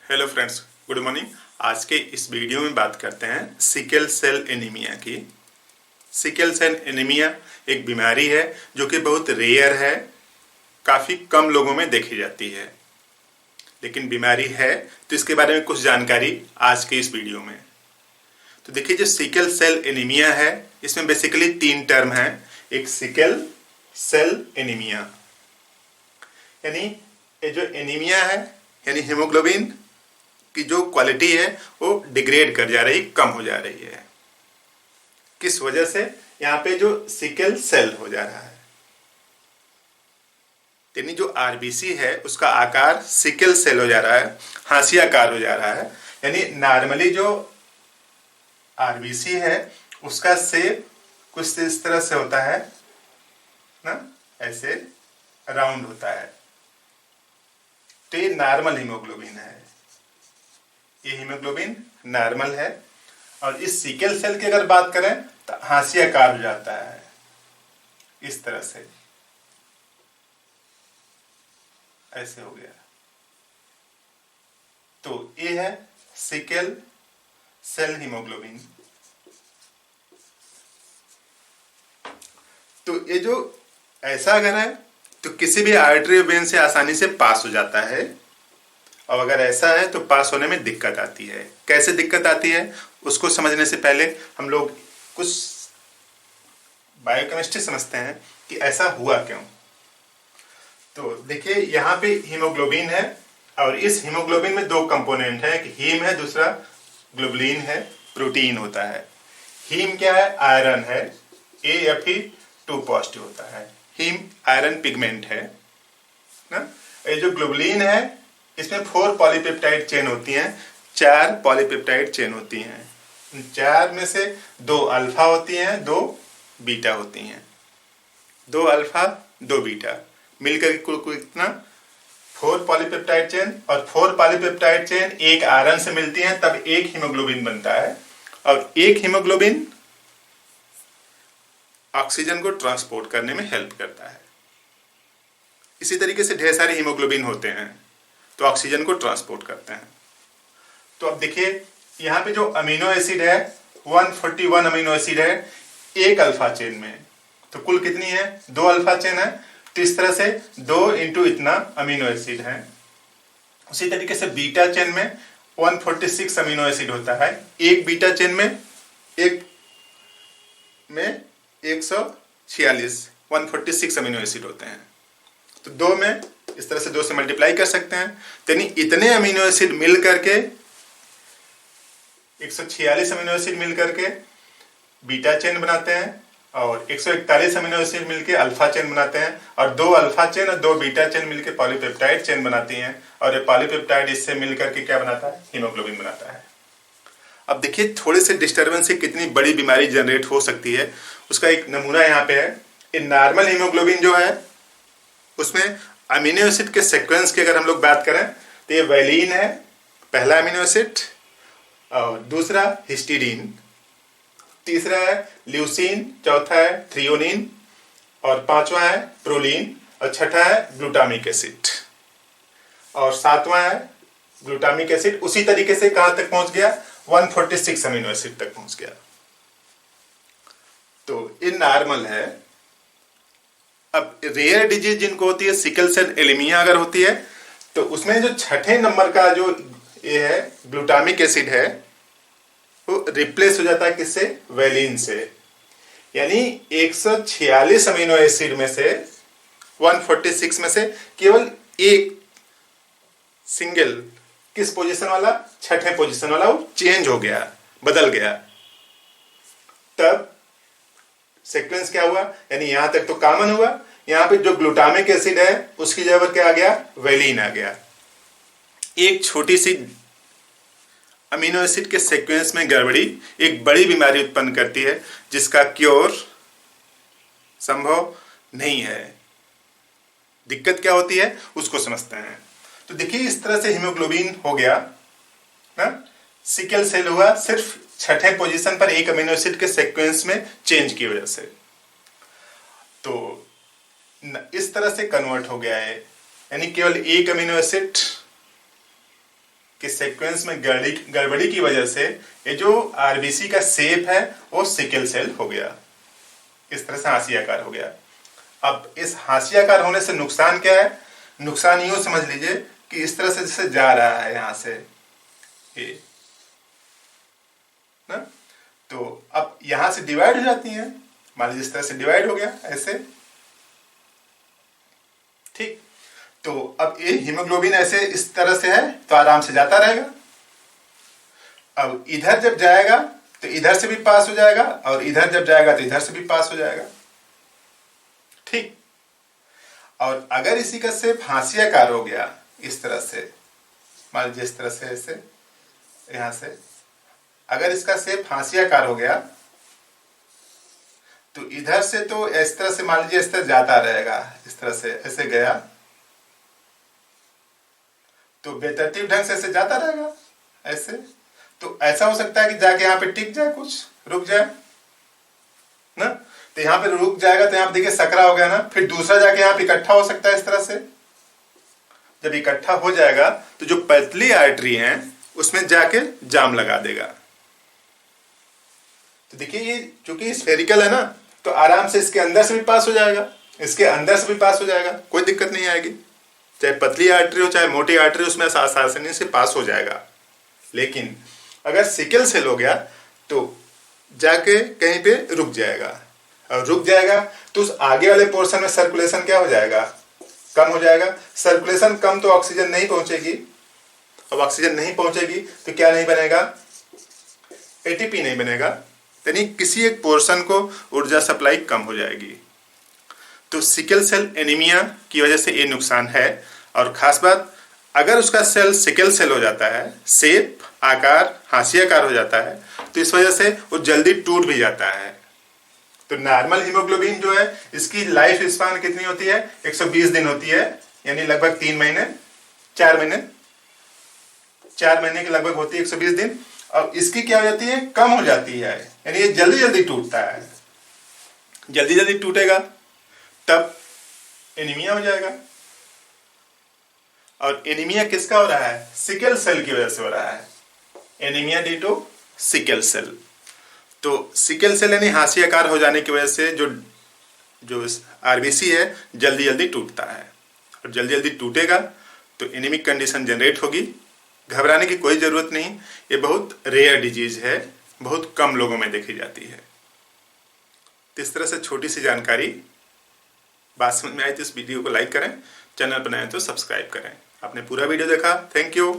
Hello friends, good morning. आज के इस वीडियो में बात करते हैं सिकल सेल एनीमिया की। सिकल सेल एनीमिया एक बीमारी है जो कि बहुत रेयर है, काफ़ी कम लोगों में देखी जाती है, लेकिन बीमारी है। तो इसके बारे में कुछ जानकारी आज के इस वीडियो में। तो देखिए, जो सिकल सेल एनीमिया है इसमें बेसिकली 3 टर्म हैं। एक सिकल सेल एनीमिया, यानी ये जो एनीमिया है यानी हीमोग्लोबिन की जो क्वालिटी है वो डिग्रेड कर जा रही, कम हो जा रही है। किस वजह से? यहाँ पे जो सिकल सेल हो जा रहा है, यानी जो आरबीसी है उसका आकार सिकल सेल हो जा रहा है, हांसी आकार हो जा रहा है। यानी नॉर्मली जो आरबीसी है उसका शेप कुछ इस तरह से होता है ना, ऐसे राउंड होता है। तो ये नॉर्मल हीमोग्लोबिन है, ये हीमोग्लोबिन नॉर्मल है। और इस सिकल सेल की अगर बात करें तो हांसी आकार हो जाता है इस तरह से, ऐसे हो गया। तो ये है सिकल सेल हीमोग्लोबिन। तो ये जो ऐसा अगर है तो किसी भी आर्टरी वेन से आसानी से पास हो जाता है, और अगर ऐसा है तो पास होने में दिक्कत आती है। कैसे दिक्कत आती है उसको समझने से पहले हम लोग कुछ बायोकेमिस्ट्री समझते हैं कि ऐसा हुआ क्यों। तो देखिए, यहाँ पे हीमोग्लोबिन है और इस हीमोग्लोबिन में 2 कंपोनेंट है, एक हीम है, दूसरा ग्लोबुलिन है, प्रोटीन होता है। हीम क्या है? आयरन है, AFE2 पॉजिटिव होता है। हीम आयरन पिगमेंट है ना। ये जो ग्लोबुलिन है इसमें 4 पॉलीपेप्टाइड चेन होती हैं, 4 पॉलीपेप्टाइड चेन होती हैं। 4 में से 2 अल्फा होती हैं, 2 बीटा होती हैं। 2 अल्फा 2 बीटा मिलकर कुल कितना? 4 पॉलीपेप्टाइड चेन। और 4 पॉलीपेप्टाइड चेन एक आयरन से मिलती हैं, तब एक हीमोग्लोबिन बनता है। और एक हीमोग्लोबिन ऑक्सीजन को ट्रांसपोर्ट करने में हेल्प करता है। इसी तरीके से ढेर सारे हीमोग्लोबिन होते हैं तो ऑक्सीजन को ट्रांसपोर्ट करते हैं। तो अब देखिए, यहाँ पे जो अमीनो एसिड है 141 अमीनो एसिड है एक अल्फा चेन में। तो कुल कितनी है? 2 अल्फा चेन है, तो इस तरह से 2 इंटू इतना अमीनो एसिड है। उसी तरीके से बीटा चेन में 146 अमीनो एसिड होता है। एक बीटा चेन में 146 146 अमीनो एसिड होते हैं। तो 2 में इस तरह से 2 से मल्टीप्लाई कर सकते हैं। तो यानी इतने अमीनो एसिड मिल करके 146 अमीनो एसिड मिल करके बीटा चेन बनाते हैं, और 141 अमीनो एसिड मिलके अल्फा चेन बनाते हैं, और 2 अल्फा चेन और 2 बीटा चेन मिलके पॉलीपेप्टाइड चेन बनाती हैं। और ये पॉलीपेप्टाइड इससे मिलकर के क्या बनाता है? हीमोग्लोबिन बनाता है। अब देखिए, थोड़े से डिस्टर्बेंस से कितनी बड़ी बीमारी जनरेट हो सकती है उसका एक नमूना यहाँ पे है। इन नॉर्मल हीमोग्लोबिन जो है उसमें अमीनो एसिड के सीक्वेंस की अगर हम लोग बात करें तो ये वैलिन है पहला अमीनो एसिड, और दूसरा हिस्टीडीन, तीसरा है ल्यूसीन, चौथा है थ्रियोनिन, और पांचवा है प्रोलीन, और छठा है ग्लूटामिक एसिड, और सातवां है ग्लूटामिक एसिड। उसी तरीके से कहां तक पहुंच गया? 146 अमीनो एसिड तक पहुंच गया। तो ये नॉर्मल है। अब रेयर डिजीज जिनको होती है, सिकल सेल एनीमिया अगर होती है, तो उसमें जो छठे नंबर का जो ये है ग्लूटामिक एसिड है वो रिप्लेस हो जाता है किससे? वैलिन से। यानी 146 अमीनो एसिड में से 146 में से केवल एक सिंगल किस पोजीशन वाला? छठे पोजीशन वाला वो चेंज हो गया, बदल गया। तब सीक्वेंस क्या हुआ? यानी यहां तक तो कॉमन हुआ, यहां पे जो ग्लूटामिक एसिड है उसकी जगह पर क्या आ गया? वैलिन आ गया। एक छोटी सी अमीनो एसिड के सीक्वेंस में गड़बड़ी एक बड़ी बीमारी उत्पन्न करती है जिसका क्योर संभव नहीं है। दिक्कत क्या होती है उसको समझते हैं। तो देखिए, इस तरह से हीमोग्लोबिन हो गया ना, सिकल सेल हुआ सिर्फ छठे पोजीशन पर एक अमीनो एसिड के सीक्वेंस में चेंज की वजह से। तो इस तरह से कन्वर्ट हो गया है, यानी केवल एक अमीनो एसिड कि सीक्वेंस में गड़बड़ी की वजह से ये जो आरबीसी का शेप है वो सिकल सेल हो गया, इस तरह से हाशियाकार हो गया। अब इस हाशियाकार होने से नुकसान क्या है? नुकसान यूं समझ लीजिए कि इस तरह से जैसे जा रहा है यहां से ये ना, तो अब यहां से डिवाइड हो जाती है, मान लीजिए इस तरह से डिवाइड हो गया ऐसे, ठीक। तो अब ये हीमोग्लोबिन ऐसे इस तरह से है तो आराम से जाता रहेगा। अब इधर जब जाएगा तो इधर से भी पास हो जाएगा और इधर जब जाएगा तो इधर से भी पास हो जाएगा, ठीक। और अगर इसी का शेप हाशियाकार हो गया इस तरह से, मान लीजिए इस तरह से ऐसे यहां से, अगर इसका शेप हाशियाकार हो गया तो इधर से तो इस तरह से मान लीजिए इस तरह जाता रहेगा, इस तरह से ऐसे गया तो बेतरतीब ढंग से ऐसे जाता रहेगा ऐसे, तो ऐसा हो सकता है कि जाके यहाँ पे टिक जाए, कुछ रुक जाए ना, तो यहाँ पे रुक जाएगा तो यहाँ पे देखिए सकरा हो गया ना, फिर दूसरा जाके यहाँ पे इकट्ठा हो सकता है इस तरह से। जब इकट्ठा हो जाएगा तो जो पतली आर्टरी है उसमें जाके जाम लगा देगा। तो देखिए ये चूंकि स्फेरिकल है ना, तो आराम से इसके अंदर से भी पास हो जाएगा, इसके अंदर से भी पास हो जाएगा, कोई दिक्कत नहीं आएगी। चाहे पतली आर्टरी हो चाहे मोटी आर्टरी, उसमें आसानी से पास हो जाएगा। लेकिन अगर सिकल सेल हो गया तो जाके कहीं पे रुक जाएगा, और रुक जाएगा तो उस आगे वाले पोर्शन में सर्कुलेशन क्या हो जाएगा? कम हो जाएगा। सर्कुलेशन कम तो ऑक्सीजन नहीं पहुंचेगी, अब ऑक्सीजन नहीं पहुंचेगी तो क्या नहीं बनेगा? एटीपी नहीं बनेगा, यानी किसी एक पोर्शन को ऊर्जा सप्लाई कम हो जाएगी। तो सिकल सेल एनीमिया की वजह से ये नुकसान है। और खास बात, अगर उसका सेल सिकल सेल हो जाता है, शेप आकार हाशियाकार हो जाता है, तो इस वजह से वो जल्दी टूट भी जाता है। तो नॉर्मल हीमोग्लोबिन जो है इसकी लाइफ स्पान कितनी होती है? 120 दिन होती है, यानी लगभग 3 महीने 4 महीने के लगभग होती है 120 दिन। और इसकी क्या हो जाती है? कम हो जाती है, यानी ये जल्दी जल्दी टूटता है। जल्दी जल्दी टूटेगा तब एनीमिया हो जाएगा। और एनीमिया किसका हो रहा है? सिकल सेल की वजह से हो रहा है। Anaemia due to sickle cell. तो सिकल सेल यानी हाशियाकार हो जाने की वजह से जो आरबीसी है जल्दी जल्दी टूटता है, और जल्दी जल्दी टूटेगा तो एनीमिक कंडीशन जनरेट होगी। घबराने की कोई जरूरत नहीं, ये बहुत रेयर डिजीज है, बहुत कम लोगों में देखी जाती है। तो इस तरह से छोटी सी जानकारी बात समझ में आई तो इस वीडियो को लाइक करें, चैनल बनाए तो सब्सक्राइब करें। आपने पूरा वीडियो देखा, थैंक यू।